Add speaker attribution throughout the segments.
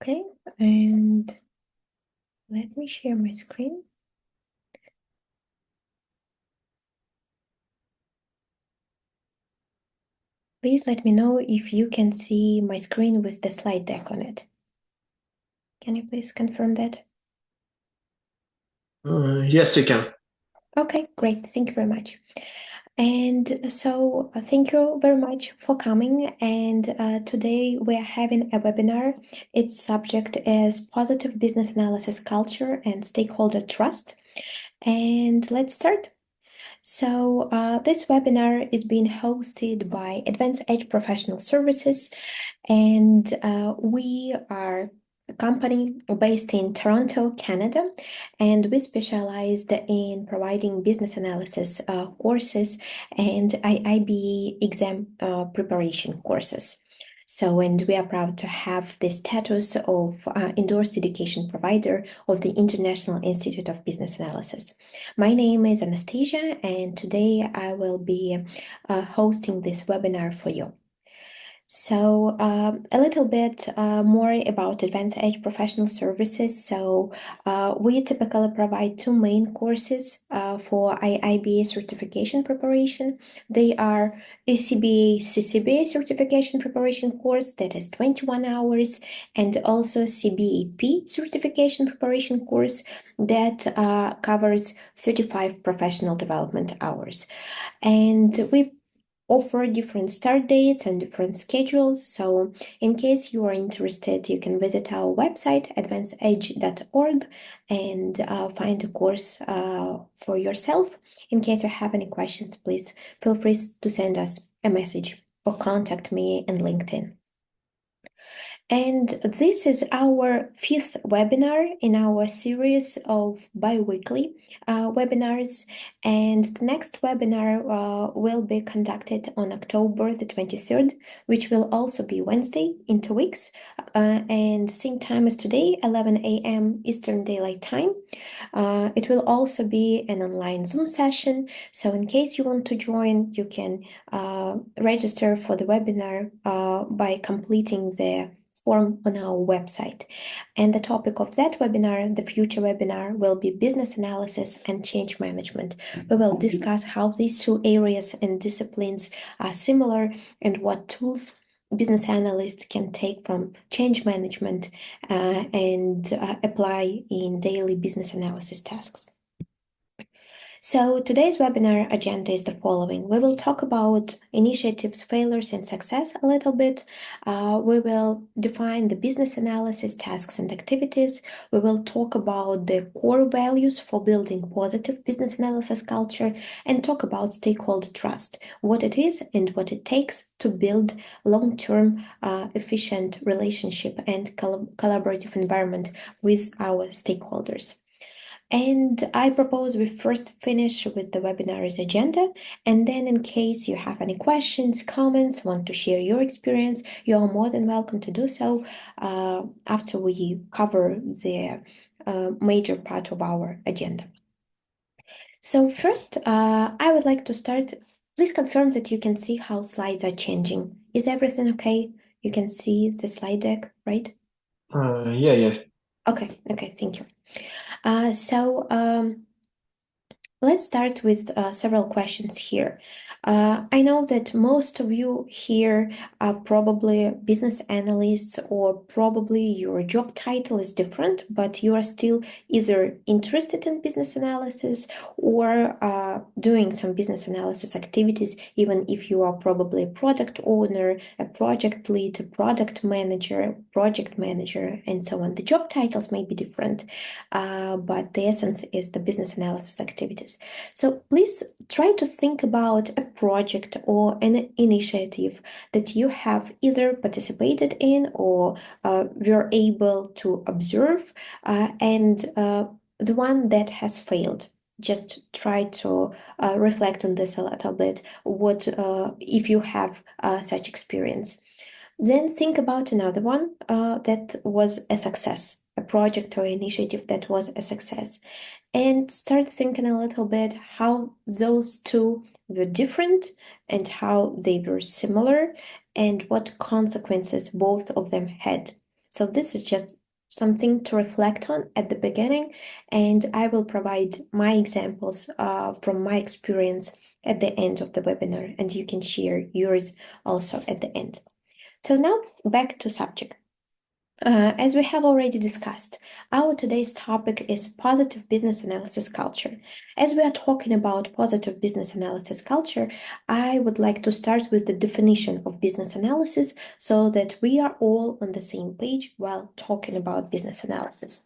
Speaker 1: Okay, and let me share my screen. Please let me know if you can see my screen with the slide deck on it. Can you please confirm that?
Speaker 2: Yes, you can.
Speaker 1: Okay, great. Thank you very much. And so thank you very much for coming. And today we are having a webinar. Its subject is positive business analysis culture and stakeholder trust. And let's start. So this webinar is being hosted by Advanced Edge Professional Services, and we are a company based in Toronto, Canada, and we specialized in providing business analysis courses and IIB exam preparation courses. So, and we are proud to have the status of endorsed education provider of the International Institute of Business Analysis. My name is Anastasia, and today I will be hosting this webinar for you. So, a little bit more about Advanced Edge Professional Services. So, we typically provide two main courses for IIBA certification preparation. They are ACBA CCBA certification preparation course that is 21 hours, and also CBAP certification preparation course that covers 35 professional development hours. And we offer different start dates and different schedules. So in case you are interested, you can visit our website, advancededge.org, and find a course for yourself. In case you have any questions, please feel free to send us a message or contact me on LinkedIn. And this is our fifth webinar in our series of bi-weekly webinars. And the next webinar will be conducted on October the 23rd, which will also be Wednesday in 2 weeks. And same time as today, 11 a.m. Eastern Daylight Time. It will also be an online Zoom session. So in case you want to join, you can register for the webinar by completing the form on our website. And the topic of that webinar, the future webinar, will be business analysis and change management. We will discuss how these two areas and disciplines are similar and what tools business analysts can take from change management and apply in daily business analysis tasks. So today's webinar agenda is the following. We will talk about initiatives, failures, and success a little bit. We will define the business analysis tasks and activities. We will talk about the core values for building positive business analysis culture and talk about stakeholder trust, what it is and what it takes to build long-term efficient relationship and collaborative environment with our stakeholders. And I propose we first finish with the webinar's agenda, and then in case you have any questions, comments, want to share your experience, you are more than welcome to do so after we cover the major part of our agenda. So first, I would like to start. Please confirm that you can see how slides are changing. Is everything okay? You can see the slide deck, right?
Speaker 2: Yeah.
Speaker 1: Okay, thank you. So let's start with several questions here. I know that most of you here are probably business analysts, or probably your job title is different, but you are still either interested in business analysis or doing some business analysis activities, even if you are probably a product owner, a project lead, a product manager, project manager, and so on. The job titles may be different, but the essence is the business analysis activities. So please try to think about a project or an initiative that you have either participated in or were able to observe, and the one that has failed. Just try to reflect on this a little bit. What if you have such experience? Then think about another one that was a success, a project or initiative that was a success, and start thinking a little bit how those two were different and how they were similar and what consequences both of them had. So this is just something to reflect on at the beginning, and I will provide my examples from my experience at the end of the webinar, and you can share yours also at the end. So now back to subject. As we have already discussed, our today's topic is positive business analysis culture. As we are talking about positive business analysis culture, I would like to start with the definition of business analysis so that we are all on the same page while talking about business analysis.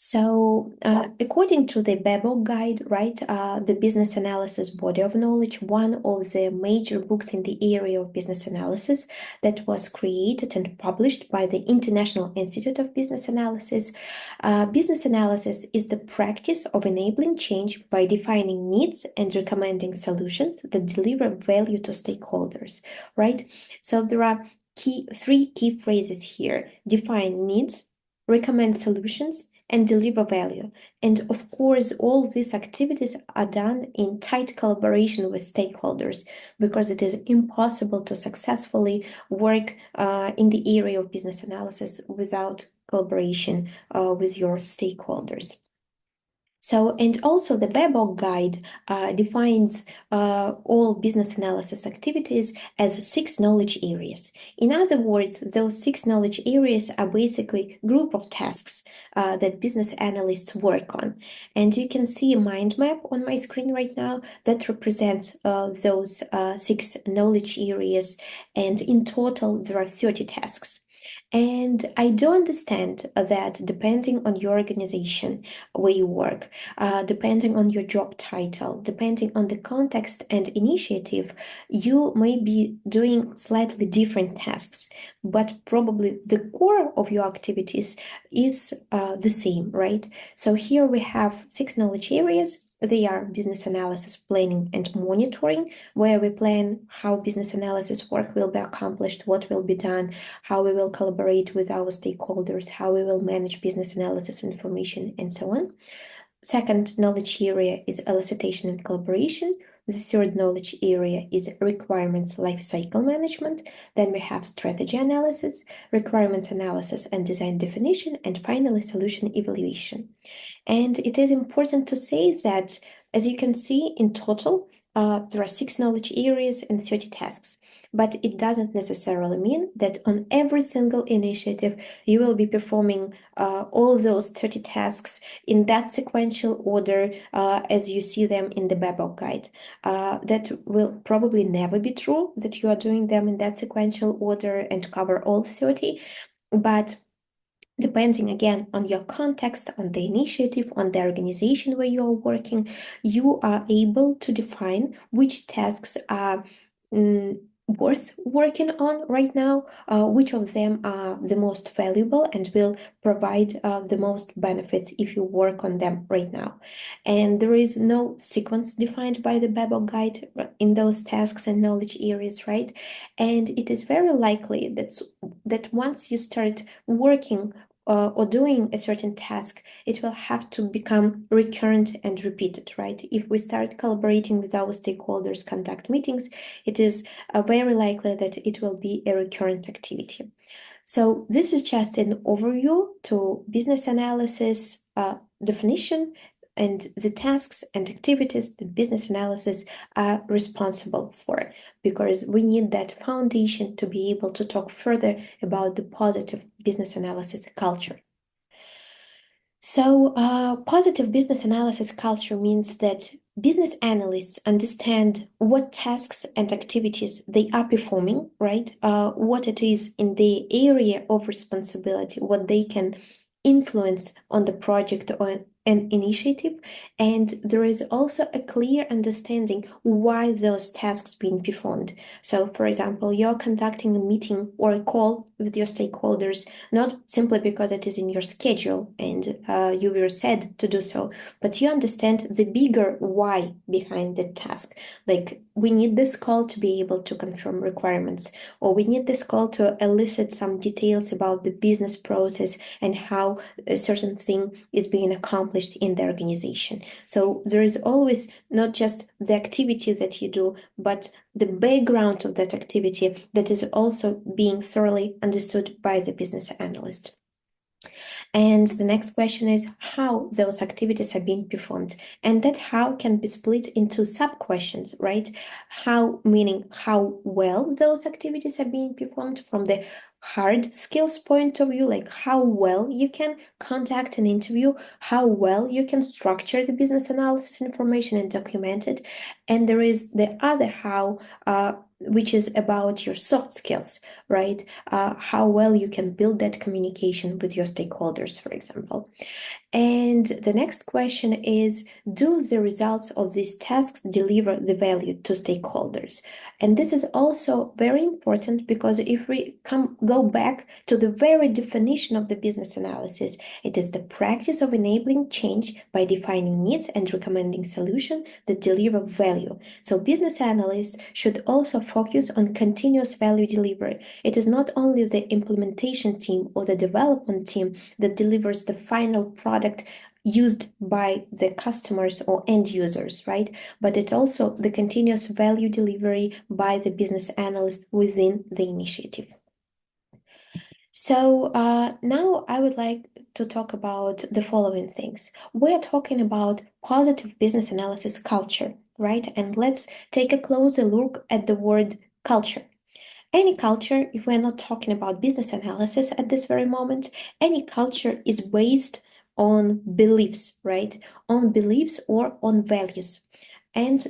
Speaker 1: So, according to the Babel guide, right, the business analysis body of knowledge, one of the major books in the area of business analysis that was created and published by the International Institute of Business Analysis. Business analysis is the practice of enabling change by defining needs and recommending solutions that deliver value to stakeholders, right? So there are three key phrases here: define needs, recommend solutions, and deliver value. And of course, all these activities are done in tight collaboration with stakeholders because it is impossible to successfully work in the area of business analysis without collaboration with your stakeholders. So, and also the Babel guide defines all business analysis activities as 6 knowledge areas. In other words, those 6 knowledge areas are basically group of tasks that business analysts work on. And you can see a mind map on my screen right now that represents those 6 knowledge areas. And in total, there are 30 tasks. And I do understand that depending on your organization where you work, depending on your job title, depending on the context and initiative, you may be doing slightly different tasks, but probably the core of your activities is the same, right? So here we have 6 knowledge areas. They are business analysis, planning, and monitoring, where we plan how business analysis work will be accomplished, what will be done, how we will collaborate with our stakeholders, how we will manage business analysis information, and so on. Second knowledge area is elicitation and collaboration. The third knowledge area is requirements lifecycle management. Then we have strategy analysis, requirements analysis and design definition, and finally solution evaluation. And it is important to say that, as you can see, in total, there are 6 knowledge areas and 30 tasks. But it doesn't necessarily mean that on every single initiative, you will be performing all those 30 tasks in that sequential order as you see them in the Babel guide. That will probably never be true, that you are doing them in that sequential order and cover all 30. But depending again on your context, on the initiative, on the organization where you are working, you are able to define which tasks are worth working on right now, which of them are the most valuable and will provide the most benefits if you work on them right now. And there is no sequence defined by the Babel guide in those tasks and knowledge areas, right? And it is very likely that once you start working or doing a certain task, it will have to become recurrent and repeated, right? If we start collaborating with our stakeholders, conduct meetings, it is very likely that it will be a recurrent activity. So this is just an overview to business analysis definition and the tasks and activities that business analysis are responsible for, because we need that foundation to be able to talk further about the positive business analysis culture. So, positive business analysis culture means that business analysts understand what tasks and activities they are performing, right? What it is in their area of responsibility, what they can influence on the project or an initiative, and there is also a clear understanding why those tasks being performed. So, for example, you're conducting a meeting or a call with your stakeholders, not simply because it is in your schedule and you were said to do so, but you understand the bigger why behind the task. Like, we need this call to be able to confirm requirements, or we need this call to elicit some details about the business process and how a certain thing is being accomplished in the organization. So there is always not just the activity that you do, but the background of that activity that is also being thoroughly understood by the business analyst. And the next question is how those activities are being performed. And that how can be split into sub-questions, right? How, meaning how well those activities are being performed from the hard skills point of view, like how well you can conduct an interview, how well you can structure the business analysis information and document it. And there is the other how, which is about your soft skills, right? How well you can build that communication with your stakeholders, for example. And the next question is, do the results of these tasks deliver the value to stakeholders? And this is also very important because if we go back to the very definition of the business analysis, it is the practice of enabling change by defining needs and recommending solutions that deliver value. So business analysts should also focus on continuous value delivery. It is not only the implementation team or the development team that delivers the final product used by the customers or end users, right? But it also the continuous value delivery by the business analyst within the initiative. So now I would like to talk about the following things. We're talking about positive business analysis culture, right? And let's take a closer look at the word culture. Any culture, if we're not talking about business analysis at this very moment, any culture is based on beliefs, right? On beliefs or on values. And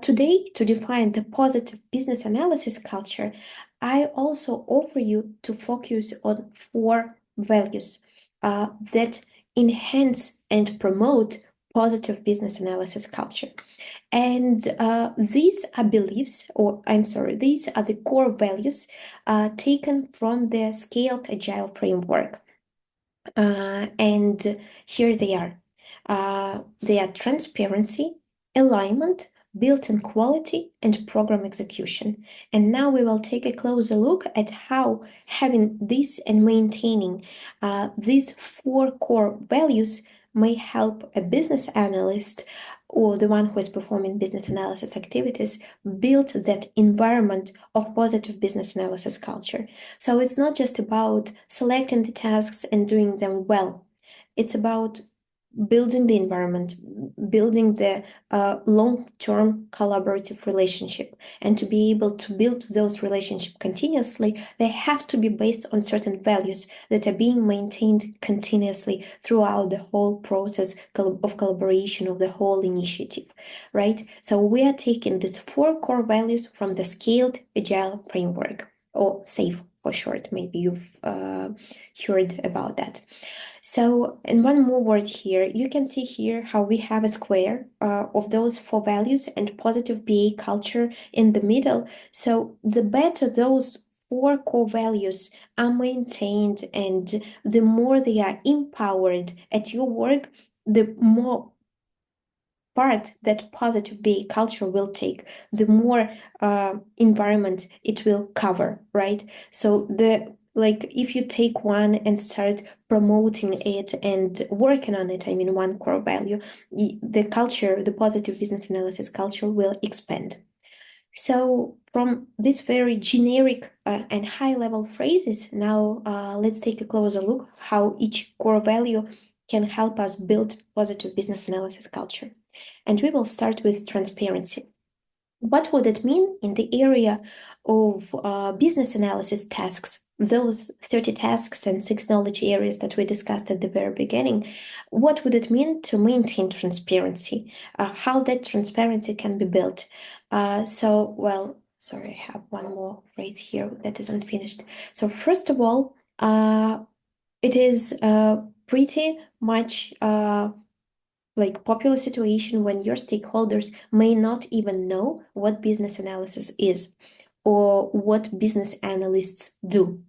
Speaker 1: today, to define the positive business analysis culture, I also offer you to focus on four values that enhance and promote positive business analysis culture. And these are beliefs, or I'm sorry, these are the core values taken from the scaled agile framework. And here they are. They are transparency, alignment, built-in quality, and program execution. And now we will take a closer look at how having this and maintaining these four core values may help a business analyst or the one who is performing business analysis activities build that environment of positive business analysis culture. So it's not just about selecting the tasks and doing them well. It's about building the environment, building the long-term collaborative relationship. And to be able to build those relationships continuously, they have to be based on certain values that are being maintained continuously throughout the whole process of collaboration of the whole initiative, right? So we are taking these four core values from the scaled agile framework, or SAFe for short. Maybe you've heard about that. So, and one more word here, you can see here how we have a square of those four values and positive BA culture in the middle. So the better those four core values are maintained and the more they are empowered at your work, the more part that positive BA culture will take, the more environment it will cover, right? So if you take one and start promoting it and working on it, I mean, one core value, the culture, the positive business analysis culture will expand. So from this very generic and high-level phrases, now let's take a closer look how each core value can help us build positive business analysis culture. And we will start with transparency. What would it mean in the area of business analysis tasks, those 30 tasks and 6 knowledge areas that we discussed at the very beginning? What would it mean to maintain transparency? How that transparency can be built? Sorry, I have one more phrase here that isn't finished. So first of all, it is pretty much like popular situation when your stakeholders may not even know what business analysis is or what business analysts do.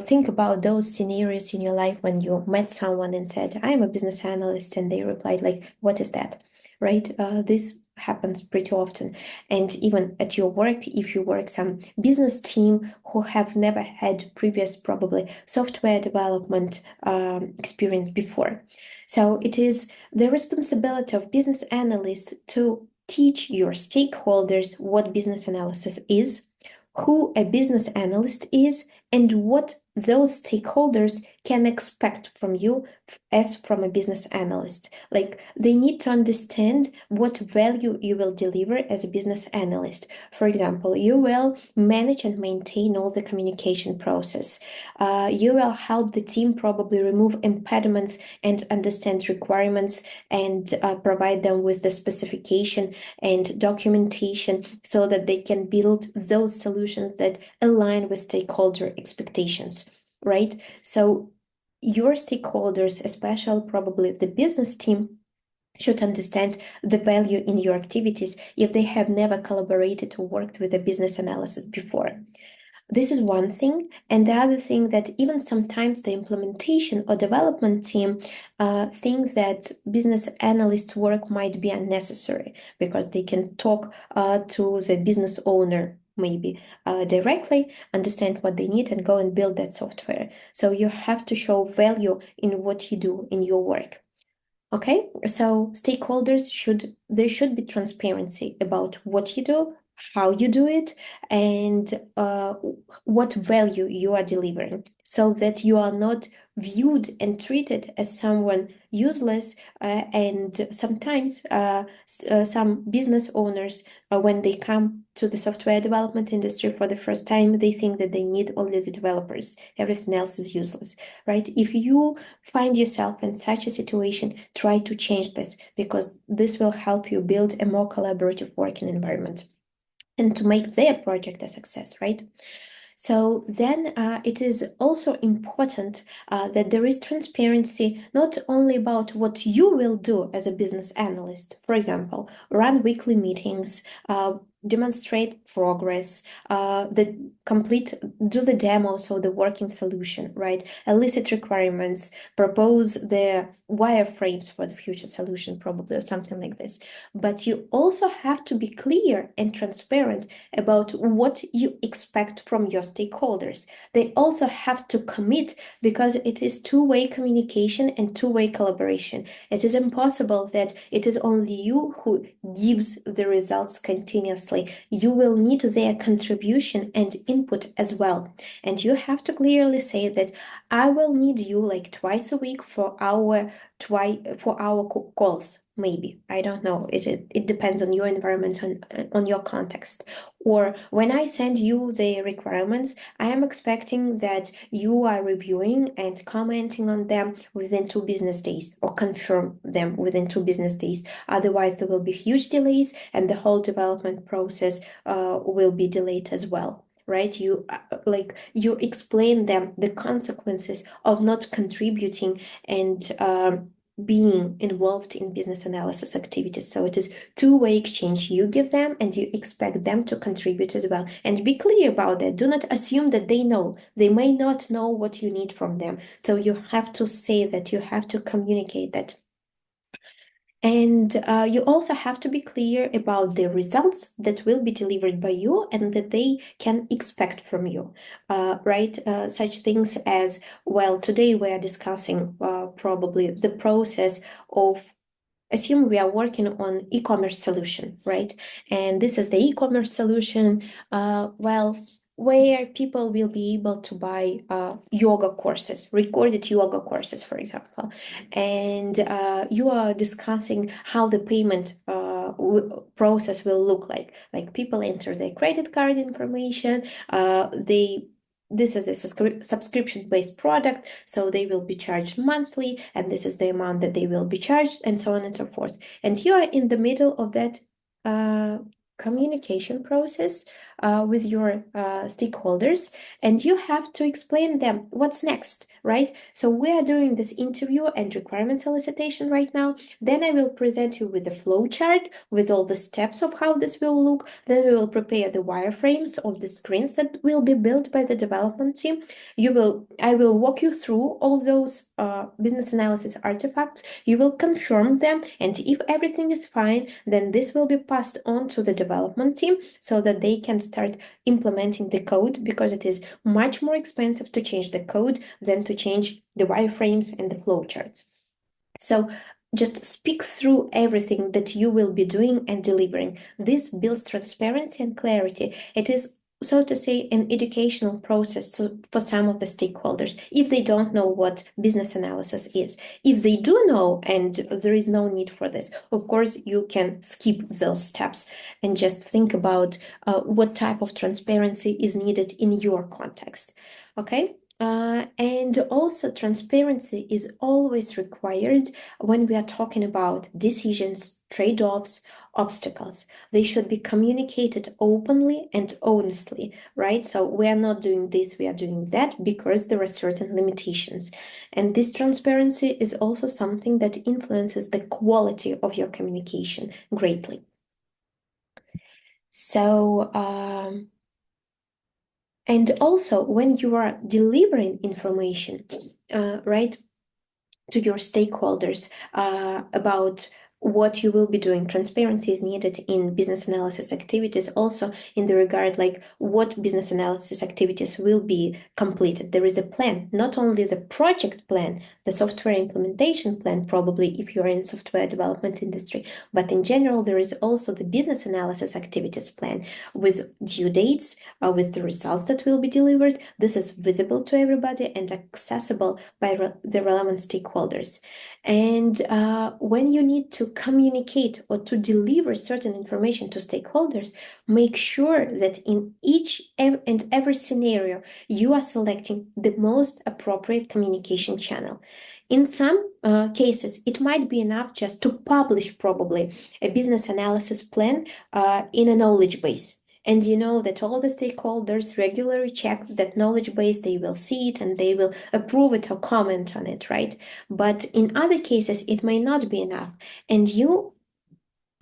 Speaker 1: Think about those scenarios in your life when you met someone and said, I'm a business analyst, and they replied like, what is that? Right? This happens pretty often. And even at your work, if you work some business team who have never had previous probably software development experience before. So it is the responsibility of business analysts to teach your stakeholders what business analysis is, who a business analyst is, and what those stakeholders can expect from you as from a business analyst. Like they need to understand what value you will deliver as a business analyst. For example, you will manage and maintain all the communication process. You will help the team probably remove impediments and understand requirements and provide them with the specification and documentation so that they can build those solutions that align with stakeholder expectations, right? So your stakeholders, especially probably the business team, should understand the value in your activities if they have never collaborated or worked with a business analysis before. This is one thing. And the other thing that even sometimes the implementation or development team think that business analysts' work might be unnecessary because they can talk to the business owner maybe directly, understand what they need, and go and build that software. So you have to show value in what you do in your work. Okay, so stakeholders there should be transparency about what you do, how you do it, and what value you are delivering, so that you are not viewed and treated as someone useless. And sometimes some business owners, when they come to the software development industry for the first time, they think that they need only the developers. Everything else is useless, right? If you find yourself in such a situation, try to change this because this will help you build a more collaborative working environment and to make their project a success, right? So then it is also important that there is transparency not only about what you will do as a business analyst, for example, run weekly meetings, demonstrate progress, do the demos of the working solution, right? Elicit requirements, propose the wireframes for the future solution, probably, or something like this. But you also have to be clear and transparent about what you expect from your stakeholders. They also have to commit because it is two-way communication and two-way collaboration. It is impossible that it is only you who gives the results continuously. You will need their contribution and input as well. And you have to clearly say that I will need you like twice a week for our calls. Maybe, I don't know. It depends on your environment, on your context. Or when I send you the requirements, I am expecting that you are reviewing and commenting on them within 2 business days, or confirm them within 2 business days. Otherwise, there will be huge delays and the whole development process will be delayed as well. Right? You explain them the consequences of not contributing and being involved in business analysis activities. So it is two-way exchange. You give them and you expect them to contribute as well. And be clear about that. Do not assume that they know. They may not know what you need from them. So you have to say that, you have to communicate that. And you also have to be clear about the results that will be delivered by you and that they can expect from you, right? Such things as, well, today we are discussing probably the process of, assume we are working on e-commerce solution, right? And this is the e-commerce solution, where people will be able to buy yoga courses, recorded yoga courses, for example. And you are discussing how the payment process will look like. Like people enter their credit card information, this is a subscription-based product, so they will be charged monthly, and this is the amount that they will be charged, and so on and so forth. And you are in the middle of that communication process with your stakeholders, and you have to explain them what's next, right? So we are doing this interview and requirement solicitation right now. Then I will present you with a flow chart with all the steps of how this will look. Then we will prepare the wireframes of the screens that will be built by the development team. I will walk you through all those business analysis artifacts. You will confirm them, and if everything is fine, then this will be passed on to the development team so that they can start implementing the code, because it is much more expensive to change the code than to change the wireframes and the flowcharts. So just speak through everything that you will be doing and delivering. This builds transparency and clarity. It is so to say, an educational process for some of the stakeholders if they don't know what business analysis is. If they do know and there is no need for this, of course, you can skip those steps and just think about what type of transparency is needed in your context. Okay? And also, transparency is always required when we are talking about decisions, trade-offs, obstacles. They should be communicated openly and honestly, right? So we are not doing this, we are doing that because there are certain limitations. And this transparency is also something that influences the quality of your communication greatly. So, and also when you are delivering information, right, to your stakeholders about what you will be doing. Transparency is needed in business analysis activities, also in the regard like what business analysis activities will be completed. There is a plan, not only the project plan, the software implementation plan, probably if you're in software development industry, but in general, there is also the business analysis activities plan with due dates, with the results that will be delivered. This is visible to everybody and accessible by the relevant stakeholders. And when you need to communicate or to deliver certain information to stakeholders, make sure that in each and every scenario, you are selecting the most appropriate communication channel. In some cases, it might be enough just to publish probably a business analysis plan in a knowledge base. And you know that all the stakeholders regularly check that knowledge base, they will see it and they will approve it or comment on it, right? But in other cases, it may not be enough. And you,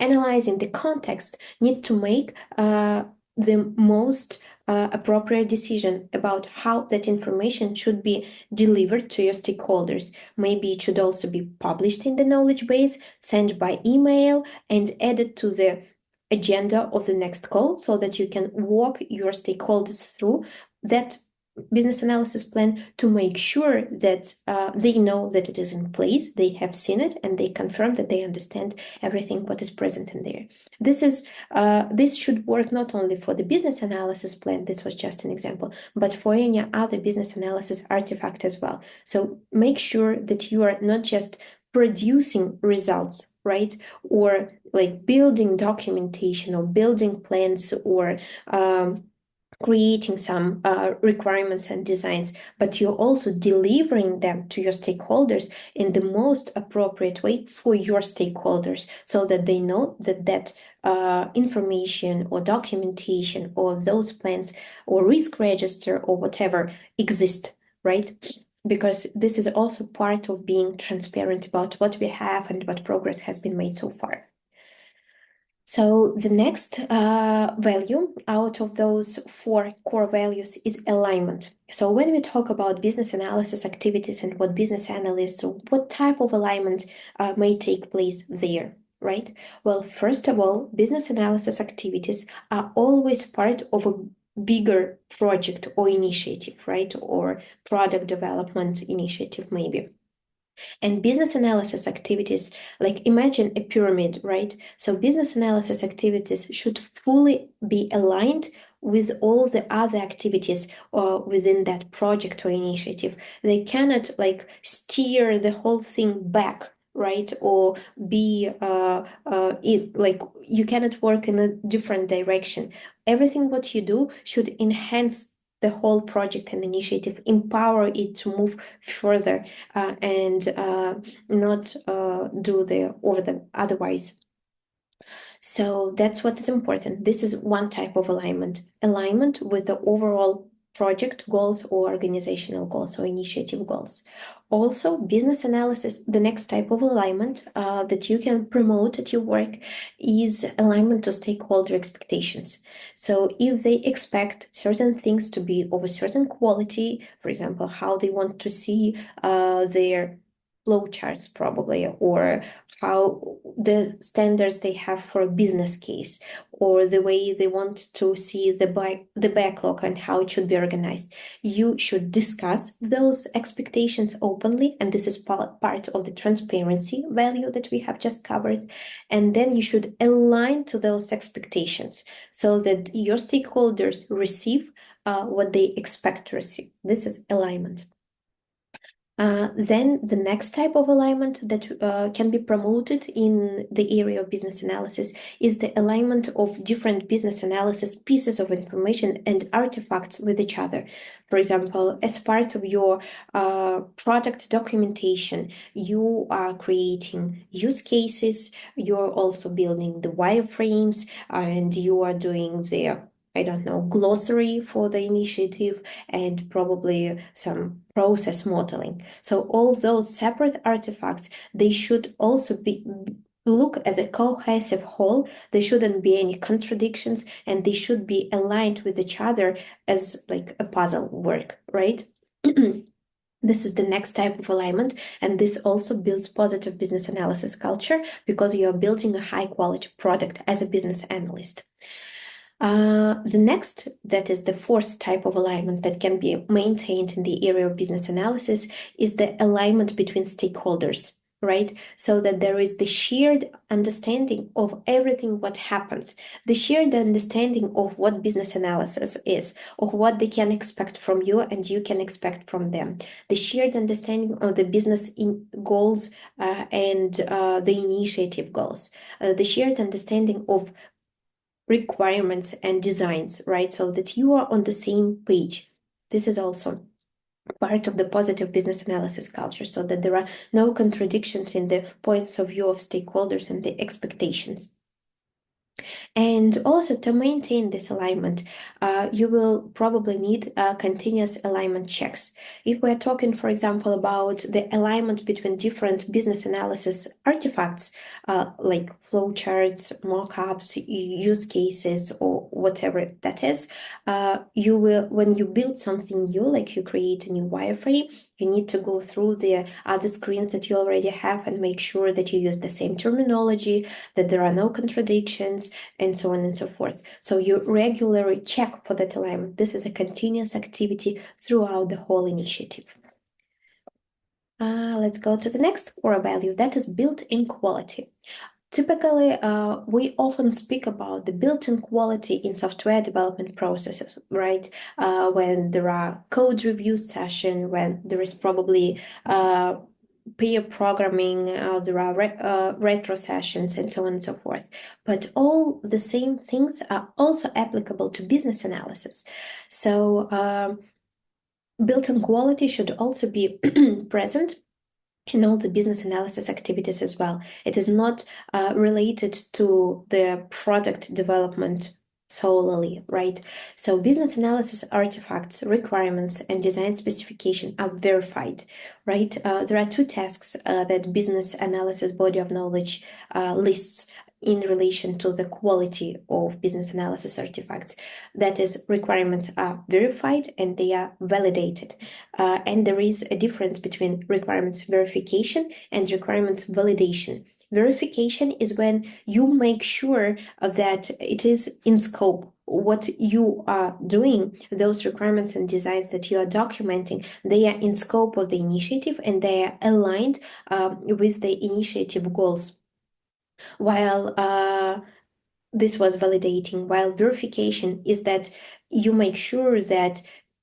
Speaker 1: analyzing the context, need to make the most appropriate decision about how that information should be delivered to your stakeholders. Maybe it should also be published in the knowledge base, sent by email, and added to the agenda of the next call so that you can walk your stakeholders through that business analysis plan to make sure that they know that it is in place, they have seen it, and they confirm that they understand everything what is present in there. This should work not only for the business analysis plan, this was just an example, but for any other business analysis artifact as well. So make sure that you are not just producing results, right? Or like building documentation or building plans or creating some requirements and designs, but you're also delivering them to your stakeholders in the most appropriate way for your stakeholders so that they know that information or documentation or those plans or risk register or whatever exist, right? Because this is also part of being transparent about what we have and what progress has been made so far. So the next value out of those four core values is alignment. So when we talk about business analysis activities and what business analysts, what type of alignment may take place there, right? Well, first of all, business analysis activities are always part of a bigger project or initiative, right? Or product development initiative, maybe. And business analysis activities, like imagine a pyramid, right? So business analysis activities should fully be aligned with all the other activities within that project or initiative. They cannot like steer the whole thing back, right? Or be like you cannot work in a different direction. Everything what you do should enhance the whole project and initiative, empower it to move further and not do the or the otherwise. So that's what is important. This is one type of alignment. Alignment with the overall project goals or organizational goals or initiative goals. Also, business analysis, the next type of alignment that you can promote at your work is alignment to stakeholder expectations. So if they expect certain things to be of a certain quality, for example, how they want to see their flowcharts probably, or how the standards they have for a business case, or the way they want to see the backlog and how it should be organized. You should discuss those expectations openly, and this is part of the transparency value that we have just covered. And then you should align to those expectations so that your stakeholders receive what they expect to receive. This is alignment. Then the next type of alignment that can be promoted in the area of business analysis is the alignment of different business analysis pieces of information and artifacts with each other. For example, as part of your product documentation, you are creating use cases, you're also building the wireframes, and you are doing the glossary for the initiative and probably some process modeling. So all those separate artifacts, they should also look as a cohesive whole. There shouldn't be any contradictions, and they should be aligned with each other as like a puzzle work, right? This is the next type of alignment, and this also builds positive business analysis culture because you are building a high quality product as a business analyst. The next, that is the fourth type of alignment that can be maintained in the area of business analysis, is the alignment between stakeholders, right? So that there is the shared understanding of everything what happens, the shared understanding of what business analysis is, of what they can expect from you and you can expect from them, the shared understanding of the business goals and the initiative goals, the shared understanding of requirements and designs, right? So that you are on the same page. This is also part of the positive business analysis culture, so that there are no contradictions in the points of view of stakeholders and the expectations. And also to maintain this alignment, you will probably need continuous alignment checks. If we're talking, for example, about the alignment between different business analysis artifacts, like flowcharts, mockups, use cases, or whatever that is, you will, when you build something new, like you create a new wireframe, you need to go through the other screens that you already have and make sure that you use the same terminology, that there are no contradictions, and so on and so forth. So you regularly check for that alignment. This is a continuous activity throughout the whole initiative. Let's go to the next core value, that is built-in quality. Typically, we often speak about the built-in quality in software development processes, right? When there are code review sessions, when there is probably peer programming, there are retro sessions, and so on and so forth. But all the same things are also applicable to business analysis. So built-in quality should also be present in all the business analysis activities as well. It is not related to the product development solely, right? So business analysis artifacts, requirements, and design specification are verified, right? There are two tasks that business analysis body of knowledge lists in relation to the quality of business analysis artifacts. That is, requirements are verified and they are validated. And there is a difference between requirements verification and requirements validation. Verification is when you make sure that it is in scope. What you are doing, those requirements and designs that you are documenting, they are in scope of the initiative and they are aligned with the initiative goals. While this was validating, while verification is that you make sure that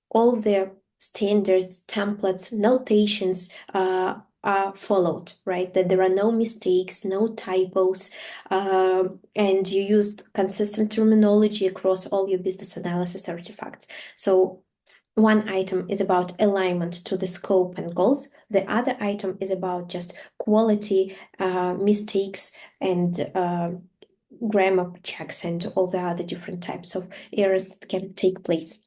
Speaker 1: all the standards, templates, notations are followed, right? That there are no mistakes, no typos, and you used consistent terminology across all your business analysis artifacts. So one item is about alignment to the scope and goals. The other item is about just quality, mistakes, and grammar checks and all the other different types of errors that can take place.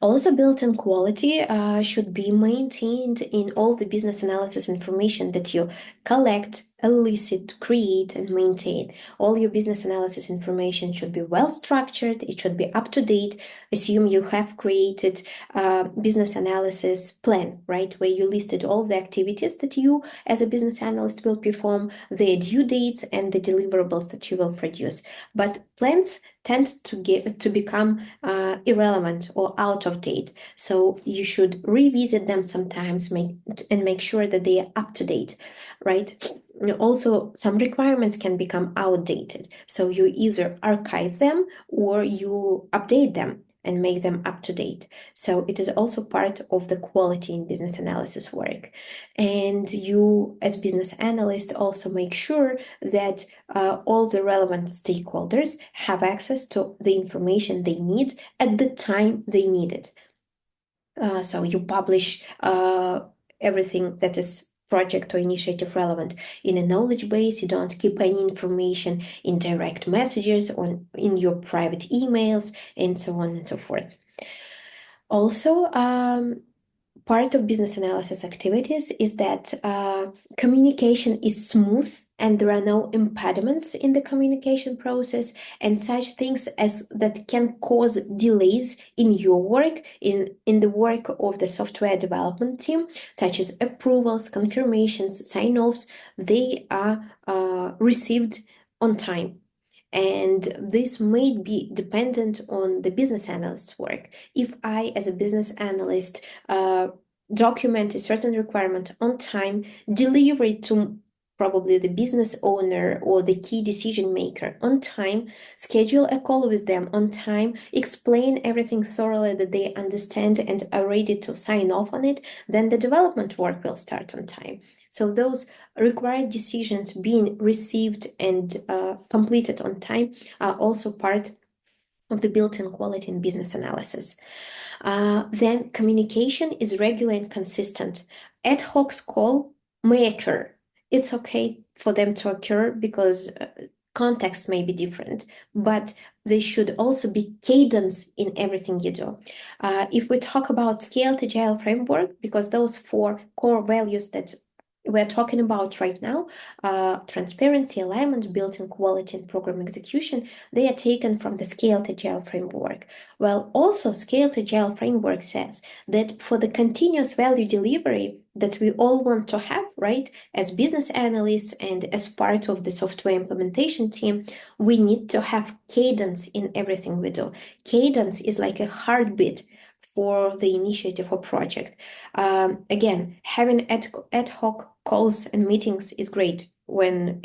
Speaker 1: Also, built-in quality should be maintained in all the business analysis information that you collect, elicit, create, and maintain. All your business analysis information should be well structured, it should be up to date. Assume you have created a business analysis plan, right? Where you listed all the activities that you as a business analyst will perform, their due dates, and the deliverables that you will produce. But plans tend to become irrelevant or out of date. So you should revisit them sometimes and make sure that they are up to date, right? Also, some requirements can become outdated. So you either archive them or you update them and make them up to date. So it is also part of the quality in business analysis work. And you, as business analyst, also make sure that all the relevant stakeholders have access to the information they need at the time they need it. So you publish everything that is project or initiative relevant in a knowledge base. You don't keep any information in direct messages or in your private emails, and so on and so forth. Also, part of business analysis activities is that communication is smooth and there are no impediments in the communication process, and such things as that can cause delays in your work, in the work of the software development team, such as approvals, confirmations, sign-offs, they are received on time. And this may be dependent on the business analyst's work. If I, as a business analyst, document a certain requirement on time, deliver it to probably the business owner or the key decision maker on time, schedule a call with them on time, explain everything thoroughly that they understand and are ready to sign off on it, then the development work will start on time. So those required decisions being received and completed on time are also part of the built-in quality in business analysis. Then communication is regular and consistent. Ad hoc call may occur. It's okay for them to occur because context may be different, but there should also be cadence in everything you do. If we talk about scaled agile framework, because those four core values that we're talking about right now, transparency, alignment, built-in quality, and program execution, they are taken from the Scaled Agile framework. Well, also Scaled Agile framework says that for the continuous value delivery that we all want to have, right, as business analysts and as part of the software implementation team, we need to have cadence in everything we do. Cadence is like a heartbeat for the initiative or project. Again, having ad hoc calls and meetings is great when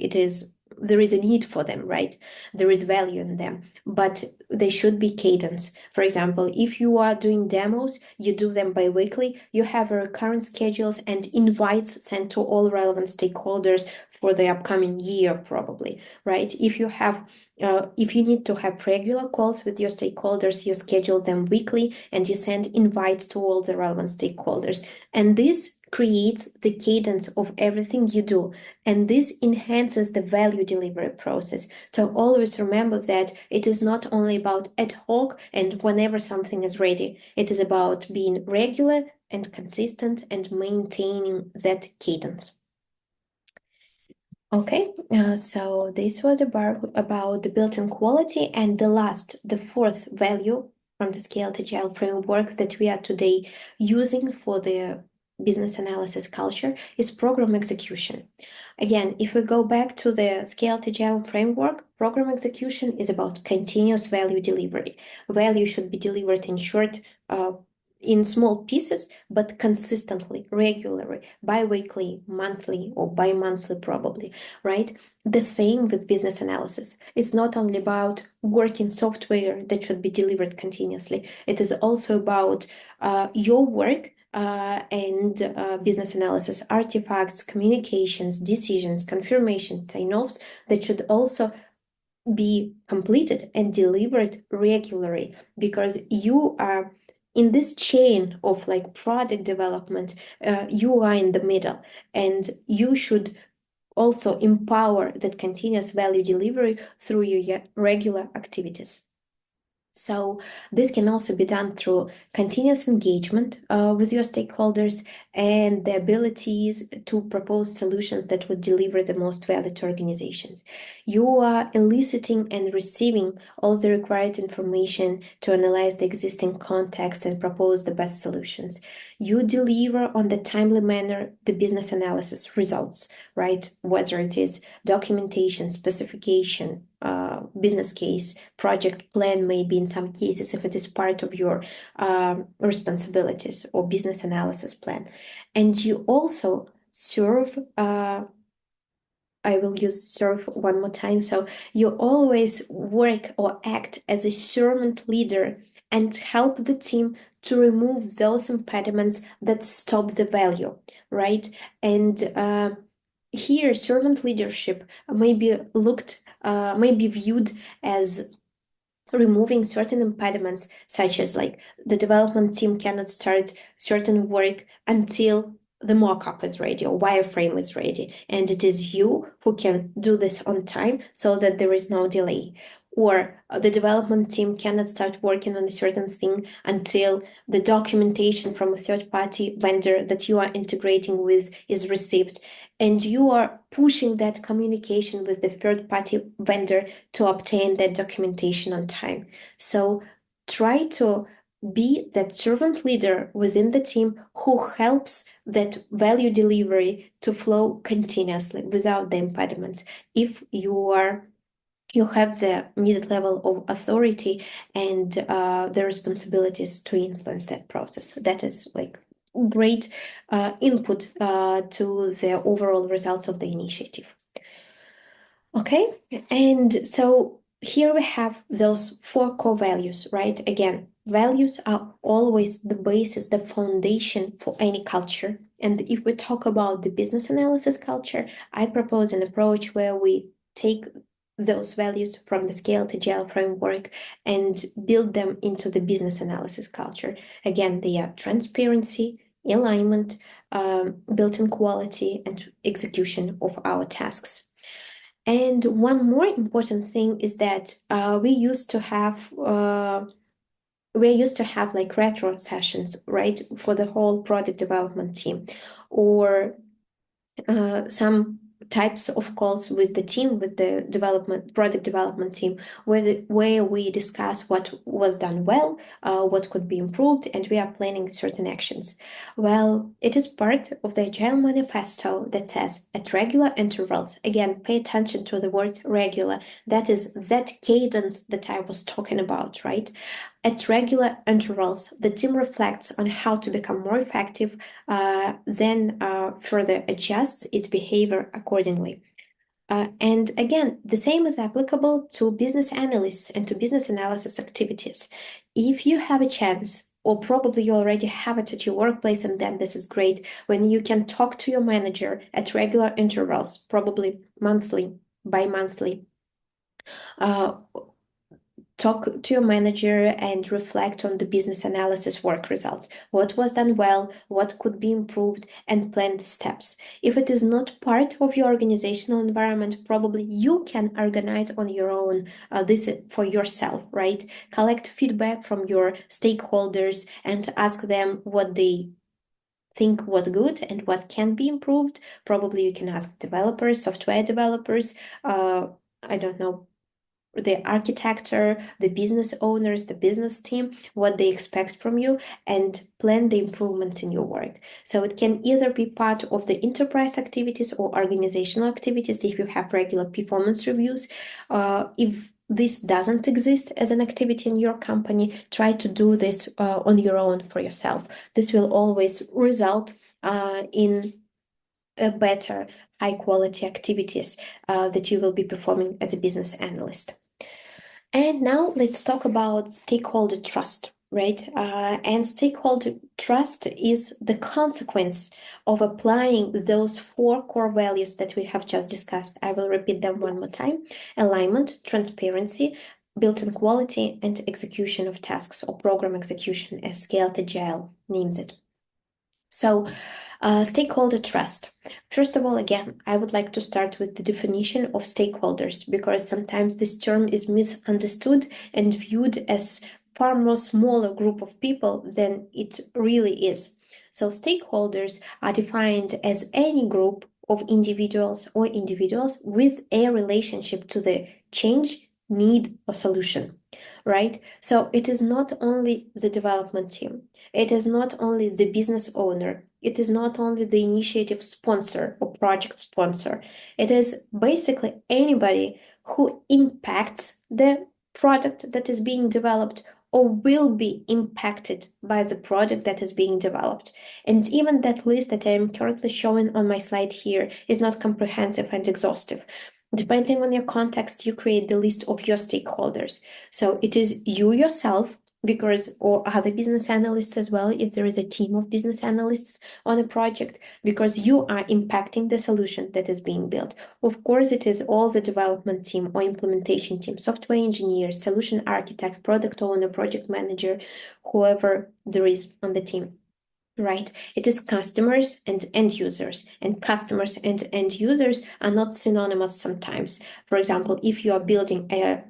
Speaker 1: there is a need for them, right? There is value in them, but they should be cadence. For example, if you are doing demos, you do them bi-weekly, you have recurrent schedules and invites sent to all relevant stakeholders for the upcoming year, probably, right? If you need to have regular calls with your stakeholders, you schedule them weekly and you send invites to all the relevant stakeholders. And this creates the cadence of everything you do. And this enhances the value delivery process. So always remember that it is not only about ad hoc and whenever something is ready. It is about being regular and consistent and maintaining that cadence. Okay, so this was about the built-in quality, and the fourth value from the Scaled Agile framework that we are today using for the business analysis culture is program execution. Again, if we go back to the Scaled Agile framework, program execution is about continuous value delivery. Value should be delivered in small pieces, but consistently, regularly, bi-weekly, monthly, or bi-monthly probably, right? The same with business analysis. It's not only about working software that should be delivered continuously. It is also about your work and business analysis artifacts, communications, decisions, confirmations, sign-offs that should also be completed and delivered regularly, because you are in this chain of like product development, you are in the middle, and you should also empower that continuous value delivery through your regular activities. So this can also be done through continuous engagement with your stakeholders and the abilities to propose solutions that would deliver the most value to organizations. You are eliciting and receiving all the required information to analyze the existing context and propose the best solutions. You deliver on the timely manner the business analysis results, right? Whether it is documentation, specification, business case, project plan, maybe in some cases, if it is part of your responsibilities or business analysis plan. And you also serve, I will use serve one more time. So you always work or act as a servant leader and help the team to remove those impediments that stop the value, right? And here, servant leadership may be may be viewed as removing certain impediments, such as like the development team cannot start certain work until the mock-up is ready or wireframe is ready, and it is you who can do this on time so that there is no delay. Or the development team cannot start working on a certain thing until the documentation from a third-party vendor that you are integrating with is received, and you are pushing that communication with the third-party vendor to obtain that documentation on time. So try to be that servant leader within the team who helps that value delivery to flow continuously without the impediments. If you have the needed level of authority and the responsibilities to influence that process. That is like great input to the overall results of the initiative. Okay, and so here we have those four core values, right? Again, values are always the basis, the foundation for any culture. And if we talk about the business analysis culture, I propose an approach where we take those values from the Scaled Agile framework and build them into the business analysis culture. Again, they are transparency, alignment, built-in quality, and execution of our tasks. And one more important thing is that we used to have like retro sessions, right, for the whole product development team, or some types of calls with the team, with the product development team, where we discuss what was done well, what could be improved, and we are planning certain actions. Well, it is part of the Agile Manifesto that says at regular intervals, again, pay attention to the word regular, that is that cadence that I was talking about, right? At regular intervals, the team reflects on how to become more effective, then further adjusts its behavior accordingly. And again, the same is applicable to business analysts and to business analysis activities. If you have a chance, or probably you already have it at your workplace, and then this is great, when you can talk to your manager at regular intervals, probably monthly, bi-monthly, talk to your manager and reflect on the business analysis work results. What was done well, what could be improved, and plan the steps. If it is not part of your organizational environment, probably you can organize on your own this for yourself, right? Collect feedback from your stakeholders and ask them what they think was good and what can be improved. Probably you can ask developers, software developers, I don't know, the architecture, the business owners, the business team, what they expect from you, and plan the improvements in your work. So it can either be part of the enterprise activities or organizational activities if you have regular performance reviews. If this doesn't exist as an activity in your company, try to do this on your own for yourself. This will always result in a better high quality activities that you will be performing as a business analyst. And now let's talk about stakeholder trust, right? And stakeholder trust is the consequence of applying those four core values that we have just discussed. I will repeat them one more time: alignment, transparency, built-in quality, and execution of tasks, or program execution, as Scaled Agile names it. So Stakeholder trust. First of all, again, I would like to start with the definition of stakeholders because sometimes this term is misunderstood and viewed as far more smaller group of people than it really is. So stakeholders are defined as any group of individuals or individuals with a relationship to the change, need, or solution, right? So it is not only the development team, it is not only the business owner, it is not only the initiative sponsor or project sponsor. It is basically anybody who impacts the product that is being developed or will be impacted by the product that is being developed. And even that list that I am currently showing on my slide here is not comprehensive and exhaustive. Depending on your context, you create the list of your stakeholders. So it is you yourself, because or other business analysts as well, if there is a team of business analysts on a project, because you are impacting the solution that is being built. Of course, it is all the development team or implementation team, software engineers, solution architect, product owner, project manager, whoever there is on the team. Right? It is customers and end users, and customers and end users are not synonymous sometimes. For example, if you are building a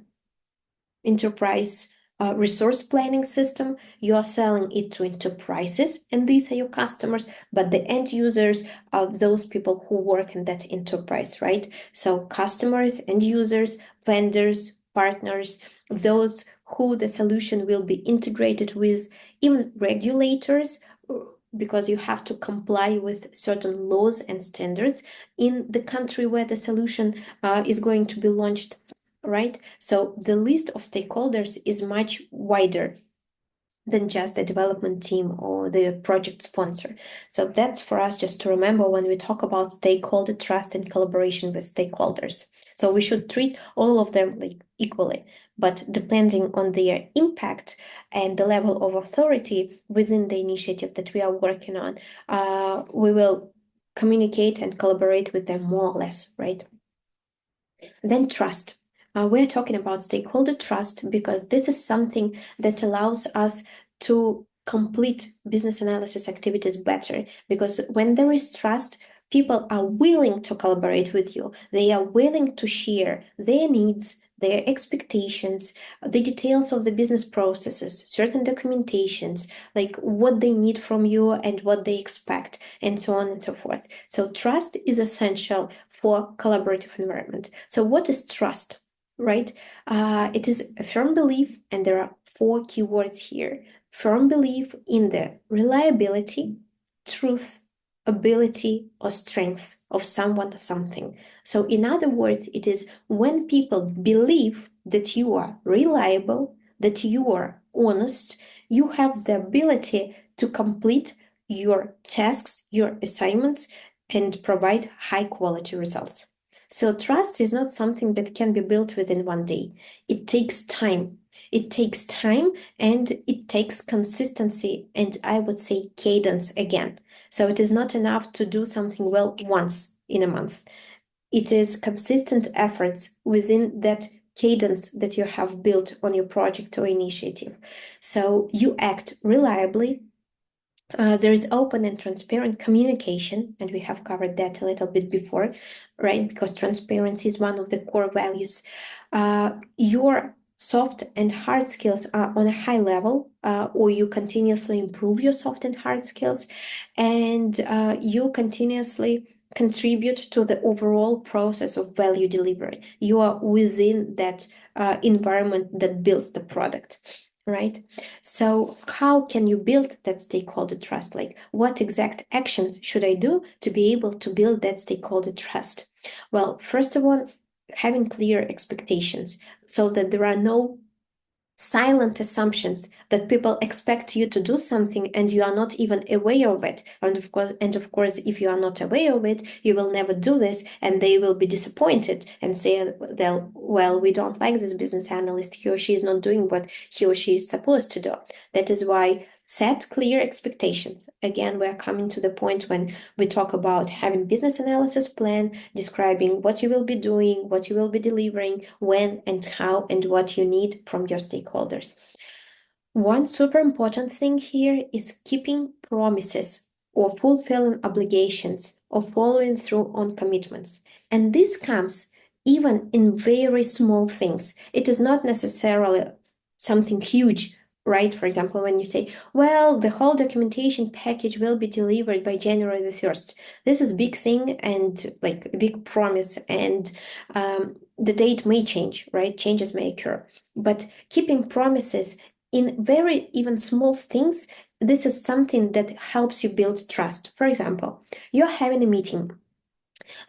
Speaker 1: enterprise resource planning system, you are selling it to enterprises, and these are your customers, but the end users are those people who work in that enterprise, right? So customers, end users, vendors, partners, those who the solution will be integrated with, even regulators, because you have to comply with certain laws and standards in the country where the solution is going to be launched, right? So the list of stakeholders is much wider than just the development team or the project sponsor. So that's for us just to remember when we talk about stakeholder trust and collaboration with stakeholders. So we should treat all of them like equally, but depending on their impact and the level of authority within the initiative that we are working on, we will communicate and collaborate with them more or less, right? Then trust. We're talking about stakeholder trust because this is something that allows us to complete business analysis activities better. Because when there is trust, people are willing to collaborate with you. They are willing to share their needs, their expectations, the details of the business processes, certain documentations, like what they need from you and what they expect, and so on and so forth. So trust is essential for collaborative environment. So what is trust, right? It is a firm belief, and there are four keywords here. Firm belief in the reliability, truth, ability, or strength of someone or something. So in other words, it is when people believe that you are reliable, that you are honest, you have the ability to complete your tasks, your assignments, and provide high quality results. So trust is not something that can be built within one day. It takes time. It takes time and it takes consistency, and I would say cadence again. So it is not enough to do something well once in a month. It is consistent efforts within that cadence that you have built on your project or initiative. So you act reliably. There is open and transparent communication, and we have covered that a little bit before, right? Because transparency is one of the core values. Your soft and hard skills are on a high level, or you continuously improve your soft and hard skills, and you continuously contribute to the overall process of value delivery. You are within that environment that builds the product, right? So how can you build that stakeholder trust? Like, what exact actions should I do to be able to build that stakeholder trust? Well, first of all, having clear expectations so that there are no silent assumptions that people expect you to do something and you are not even aware of it. And of course, if you are not aware of it, you will never do this, and they will be disappointed and say, well, we don't like this business analyst. He or she is not doing what he or she is supposed to do. That is why set clear expectations. Again, we're coming to the point when we talk about having business analysis plan, describing what you will be doing, what you will be delivering, when and how, and what you need from your stakeholders. One super important thing here is keeping promises. or fulfilling obligations or following through on commitments. And this comes even in very small things. It is not necessarily something huge, right? For example, when you say, well, the whole documentation package will be delivered by January the 1st. This is a big thing and like a big promise, and the date may change, right? Changes may occur. But keeping promises in very even small things, this is something that helps you build trust. For example, you're having a meeting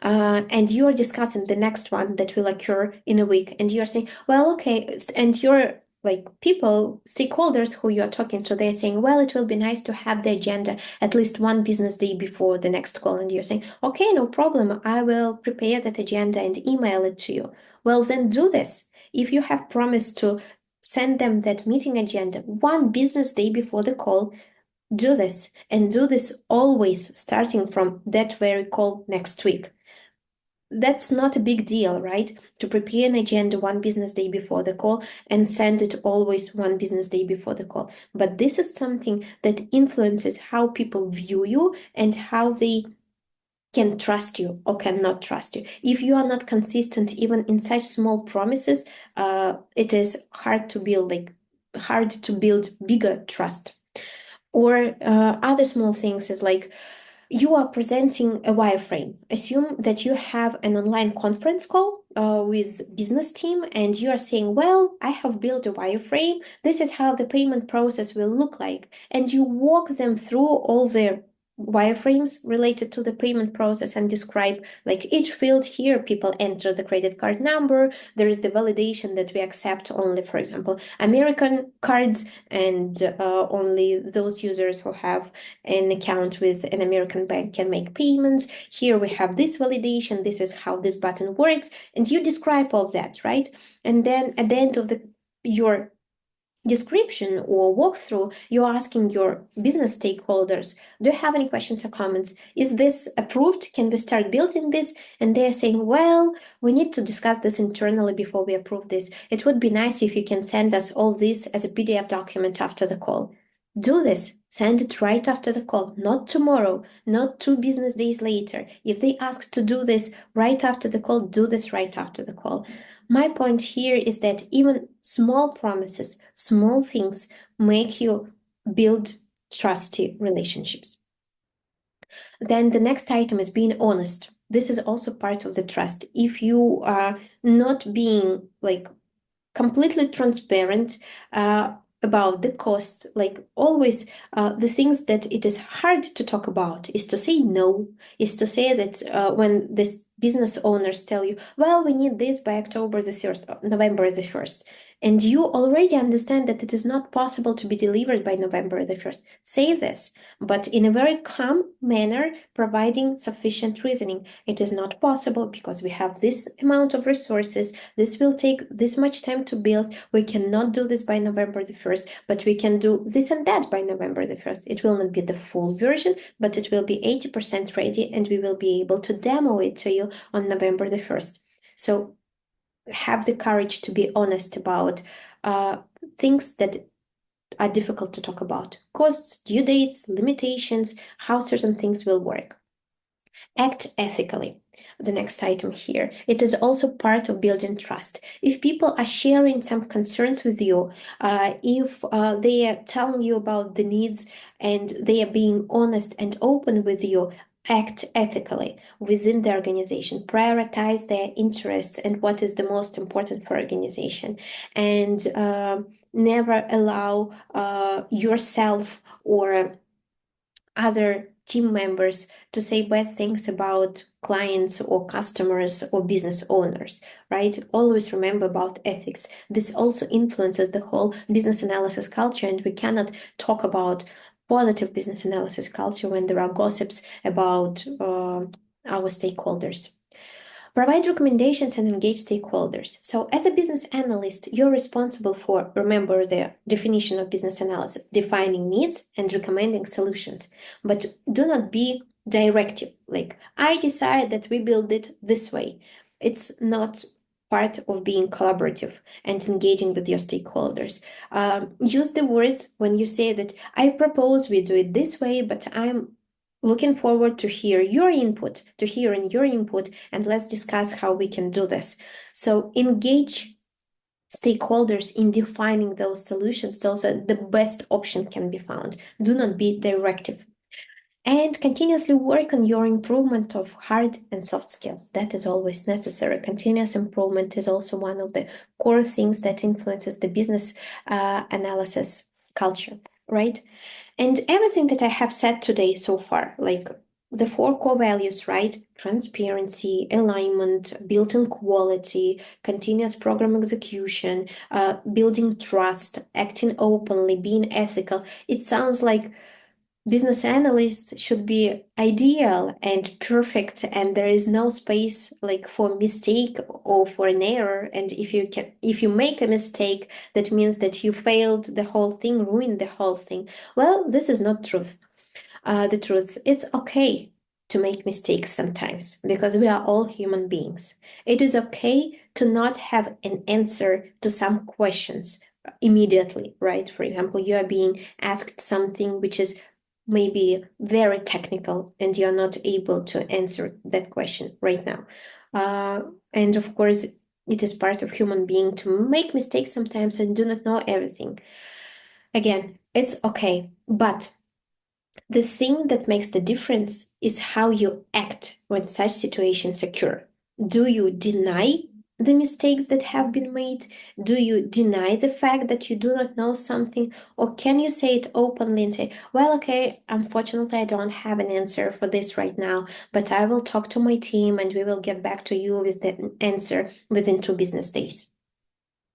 Speaker 1: and you're discussing the next one that will occur in a week, and you're saying, well, okay, and you're like people, stakeholders who you're talking to, they're saying, well, it will be nice to have the agenda at least one business day before the next call. And you're saying, okay, no problem. I will prepare that agenda and email it to you. Well, then do this. If you have promised to send them that meeting agenda one business day before the call, do this, and do this always starting from that very call next week. That's not a big deal, right? To prepare an agenda one business day before the call and send it always one business day before the call. But this is something that influences how people view you and how they can trust you or cannot trust you. If you are not consistent even in such small promises, it is hard to build bigger trust. Or other small things is like you are presenting a wireframe. Assume that you have an online conference call with business team, and you are saying, well, I have built a wireframe. This is how the payment process will look like. And you walk them through all the wireframes related to the payment process and describe like each field here, people enter the credit card number. There is the validation that we accept only, for example, American cards, and only those users who have an account with an American bank can make payments. Here we have this validation. This is how this button works. And you describe all that, right? And then at the end of your description or walkthrough, you're asking your business stakeholders, do you have any questions or comments? Is this approved? Can we start building this? And they're saying, well, we need to discuss this internally before we approve this. It would be nice if you can send us all this as a PDF document after the call. Do this. Send it right after the call, not tomorrow, not 2 business days later. If they ask to do this right after the call, do this right after the call. My point here is that even small promises, small things make you build trusty relationships. Then the next item is being honest. This is also part of the trust. If you are not being like completely transparent about the costs, like always, the things that it is hard to talk about is to say no, is to say that when this business owners tell you, well, we need this by October the 1st, November the 1st, and you already understand that it is not possible to be delivered by November the 1st, say this, but in a very calm manner, providing sufficient reasoning. It is not possible because we have this amount of resources. This will take this much time to build. We cannot do this by November the 1st, but we can do this and that by November the 1st. It will not be the full version, but it will be 80% ready, and we will be able to demo it to you on November the 1st. So have the courage to be honest about things that are difficult to talk about. Costs, due dates, limitations, how certain things will work. Act ethically. The next item here. It is also part of building trust. If people are sharing some concerns with you, if they are telling you about the needs and they are being honest and open with you, act ethically within the organization. Prioritize their interests and what is the most important for organization, and never allow yourself or other team members to say bad things about clients or customers or business owners, right? Always remember about ethics. This also influences the whole business analysis culture, and we cannot talk about positive business analysis culture when there are gossips about our stakeholders. Provide recommendations and engage stakeholders. So as a business analyst, you're responsible for, remember the definition of business analysis, defining needs and recommending solutions. But do not be directive, like, I decide that we build it this way. It's not part of being collaborative and engaging with your stakeholders. Use the words when you say that I propose we do it this way, but I'm looking forward to hearing your input, and let's discuss how we can do this. So engage stakeholders in defining those solutions so that the best option can be found. Do not be directive. And continuously work on your improvement of hard and soft skills. That is always necessary. Continuous improvement is also one of the core things that influences the business analysis culture, right? And everything that I have said today so far, like the four core values, right? Transparency, alignment, built-in quality, continuous program execution, building trust, acting openly, being ethical. It sounds like business analysts should be ideal and perfect, and there is no space like for mistake or for an error. And if you make a mistake, that means that you failed the whole thing, ruined the whole thing. Well, this is not truth. The truth, it's okay to make mistakes sometimes because we are all human beings. It is okay to not have an answer to some questions immediately, right? For example, you are being asked something which is maybe very technical and you're not able to answer that question right now. And of course, it is part of human being to make mistakes sometimes and do not know everything. Again, it's okay, but the thing that makes the difference is how you act when such situations occur. Do you deny the mistakes that have been made? Do you deny the fact that you do not know something? Or can you say it openly and say, well, okay, unfortunately, I don't have an answer for this right now, but I will talk to my team and we will get back to you with the answer within 2 business days.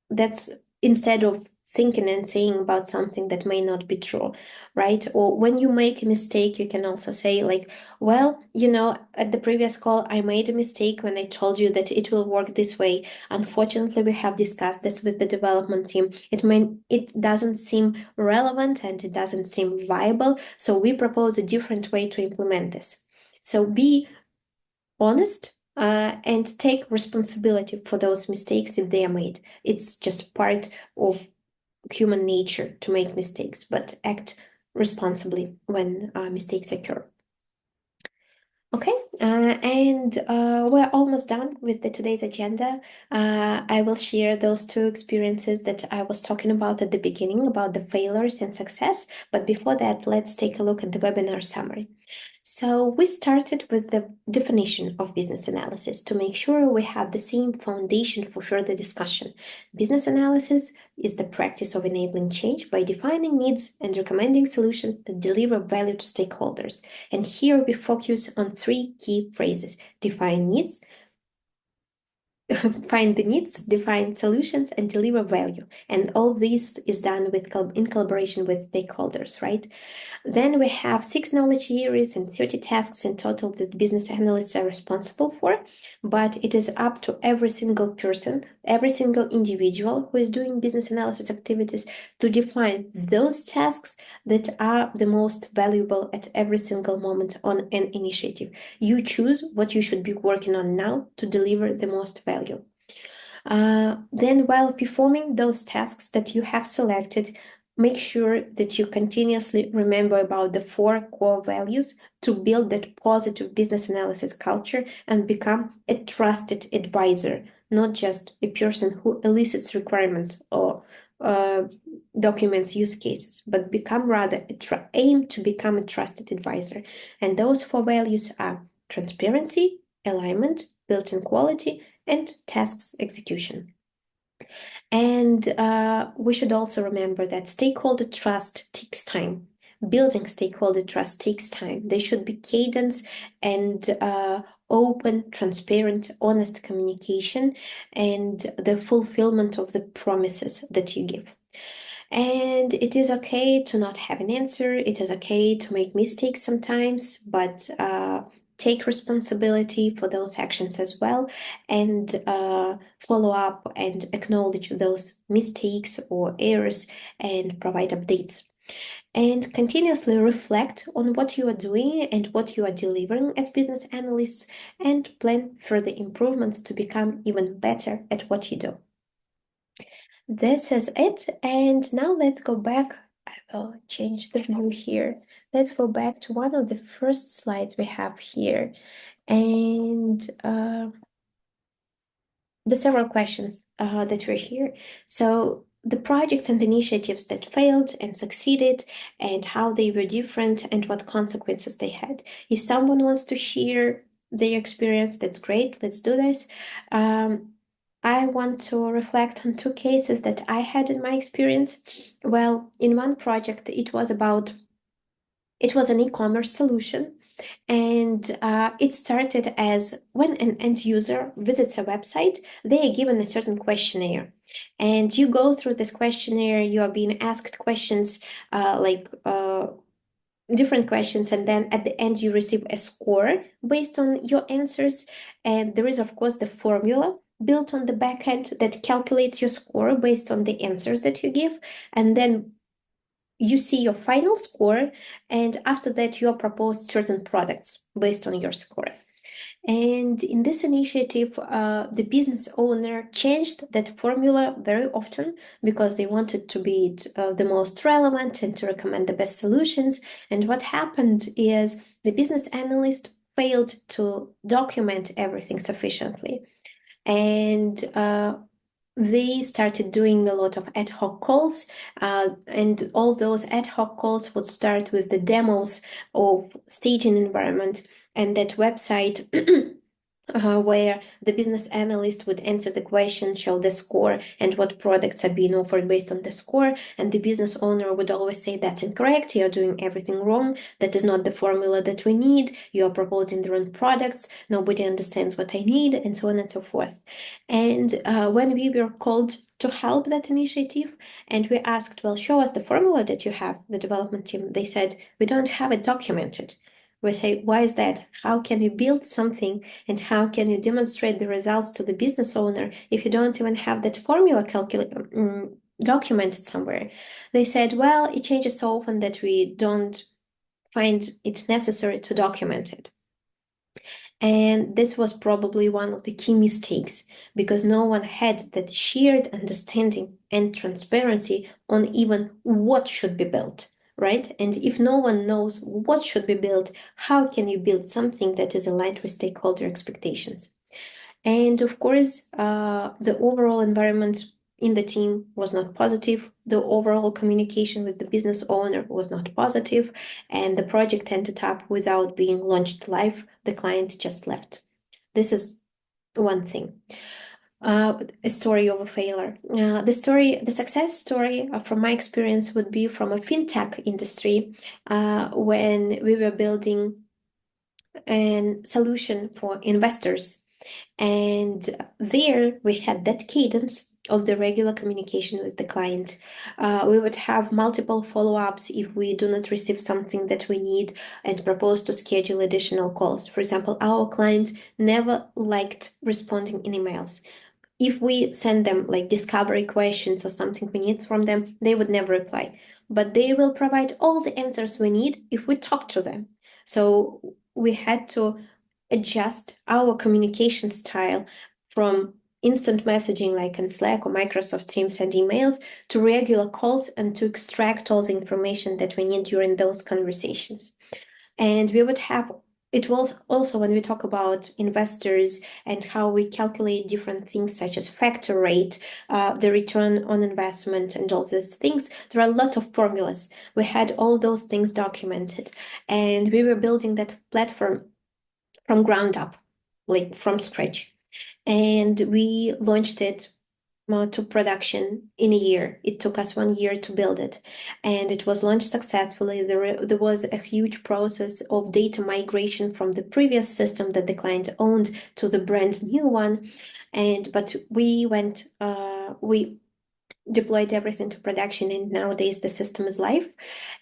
Speaker 1: That's instead of thinking and saying about something that may not be true, right? Or when you make a mistake, you can also say like, well, at the previous call, I made a mistake when I told you that it will work this way. Unfortunately, we have discussed this with the development team. It doesn't seem relevant and it doesn't seem viable. So we propose a different way to implement this. So be honest and take responsibility for those mistakes if they are made. It's just part of human nature to make mistakes, but act responsibly when mistakes occur. Okay, and we're almost done with today's agenda. I will share those two experiences that I was talking about at the beginning about the failures and success. But before that, let's take a look at the webinar summary. So we started with the definition of business analysis to make sure we have the same foundation for further discussion. Business analysis is the practice of enabling change by defining needs and recommending solutions that deliver value to stakeholders. And here we focus on three key phrases: define needs, find the needs, define solutions, and deliver value. And all this is done in collaboration with stakeholders, right? Then we have 6 knowledge areas and 30 tasks in total that business analysts are responsible for, but it is up to every single person, every single individual who is doing business analysis activities to define those tasks that are the most valuable at every single moment on an initiative. You choose what you should be working on now to deliver the most value. Then, while performing those tasks that you have selected, make sure that you continuously remember about the 4 core values to build that positive business analysis culture and become a trusted advisor, not just a person who elicits requirements or documents use cases, but aim to become a trusted advisor. And those 4 values are transparency, alignment, built-in quality, and tasks execution. And we should also remember that stakeholder trust takes time. Building stakeholder trust takes time. There should be cadence and open, transparent, honest communication and the fulfillment of the promises that you give. And it is okay to not have an answer. It is okay to make mistakes sometimes, but take responsibility for those actions as well and follow up and acknowledge those mistakes or errors and provide updates. And continuously reflect on what you are doing and what you are delivering as business analysts and plan further improvements to become even better at what you do. This is it. And now let's go back change the view here. Let's go back to one of the first slides we have here. And the several questions that were here. So the projects and initiatives that failed and succeeded, and how they were different, and what consequences they had. If someone wants to share their experience, that's great. Let's do this. I want to reflect on two cases that I had in my experience. Well, in one project, it was an e-commerce solution, and it started as when an end user visits a website, they are given a certain questionnaire. And you go through this questionnaire, you are being asked questions, different questions, and then at the end you receive a score based on your answers. And there is, of course, the formula built on the back end that calculates your score based on the answers that you give. And then you see your final score, and after that you are proposed certain products based on your score. And in this initiative, the business owner changed that formula very often because they wanted to be the most relevant and to recommend the best solutions. And what happened is the business analyst failed to document everything sufficiently. And they started doing a lot of ad hoc calls, and all those ad hoc calls would start with the demos of staging environment and that website where the business analyst would answer the question, show the score, and what products are being offered based on the score. And the business owner would always say, that's incorrect, you're doing everything wrong, that is not the formula that we need, you are proposing the wrong products, nobody understands what I need, and so on and so forth. And when we were called to help that initiative, and we asked, well, show us the formula that you have, the development team, they said, we don't have it documented. We say, why is that? How can you build something, and how can you demonstrate the results to the business owner if you don't even have that formula documented somewhere? They said, well, it changes so often that we don't find it necessary to document it. And this was probably one of the key mistakes, because no one had that shared understanding and transparency on even what should be built, right? And if no one knows what should be built, how can you build something that is aligned with stakeholder expectations? And of course, the overall environment in the team was not positive. The overall communication with the business owner was not positive, and the project ended up without being launched live. The client just left. This is one thing. A story of a failure. The success story from my experience would be from a fintech industry when we were building a solution for investors. And there we had that cadence of the regular communication with the client. We would have multiple follow-ups if we do not receive something that we need, and propose to schedule additional calls. For example, our client never liked responding in emails. If we send them like discovery questions or something we need from them, they would never reply. But they will provide all the answers we need if we talk to them. So we had to adjust our communication style from instant messaging like in Slack or Microsoft Teams and emails to regular calls, and to extract all the information that we need during those conversations. And we would have it was also when we talk about investors and how we calculate different things such as factor rate, the return on investment, and all these things. There are lots of formulas. We had all those things documented, and we were building that platform from ground up, like from scratch. And we launched it to production in a year. It took us 1 year to build it, and it was launched successfully. There was a huge process of data migration from the previous system that the client owned to the brand new one. But we deployed everything to production, and nowadays the system is live.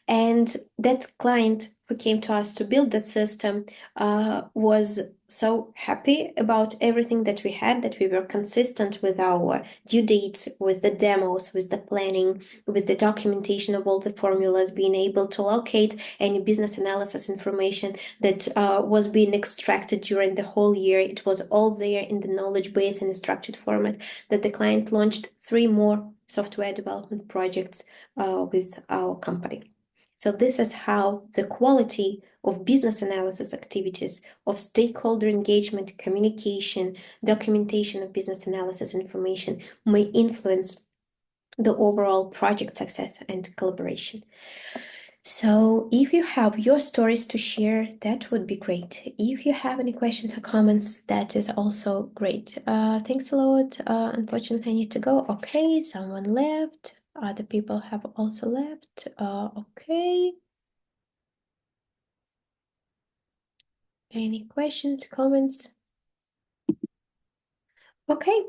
Speaker 1: And that client who came to us to build that system was so happy about everything that we had, that we were consistent with our due dates, with the demos, with the planning, with the documentation of all the formulas, being able to locate any business analysis information that was being extracted during the whole year. It was all there in the knowledge base in a structured format, that the client launched 3 more software development projects with our company. So this is how the quality of business analysis activities, of stakeholder engagement, communication, documentation of business analysis information may influence the overall project success and collaboration. So if you have your stories to share, that would be great. If you have any questions or comments, that is also great. Thanks a lot. Unfortunately, I need to go. Okay, someone left. Other people have also left. Okay. Any questions, comments? Okay.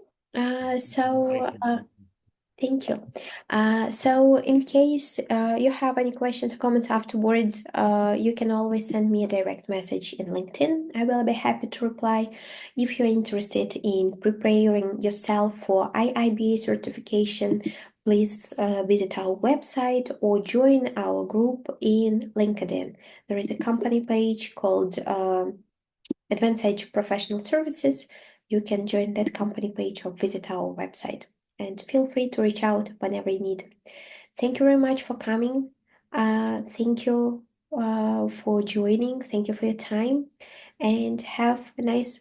Speaker 1: Thank you. So in case you have any questions or comments afterwards, you can always send me a direct message in LinkedIn. I will be happy to reply. If you're interested in preparing yourself for IIBA certification, please visit our website or join our group in LinkedIn. There is a company page called Advanced Edge Professional Services. You can join that company page or visit our website. And feel free to reach out whenever you need. Thank you very much for coming. Thank you for joining. Thank you for your time. And have a nice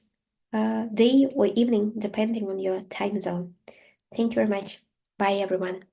Speaker 1: day or evening, depending on your time zone. Thank you very much. Bye, everyone.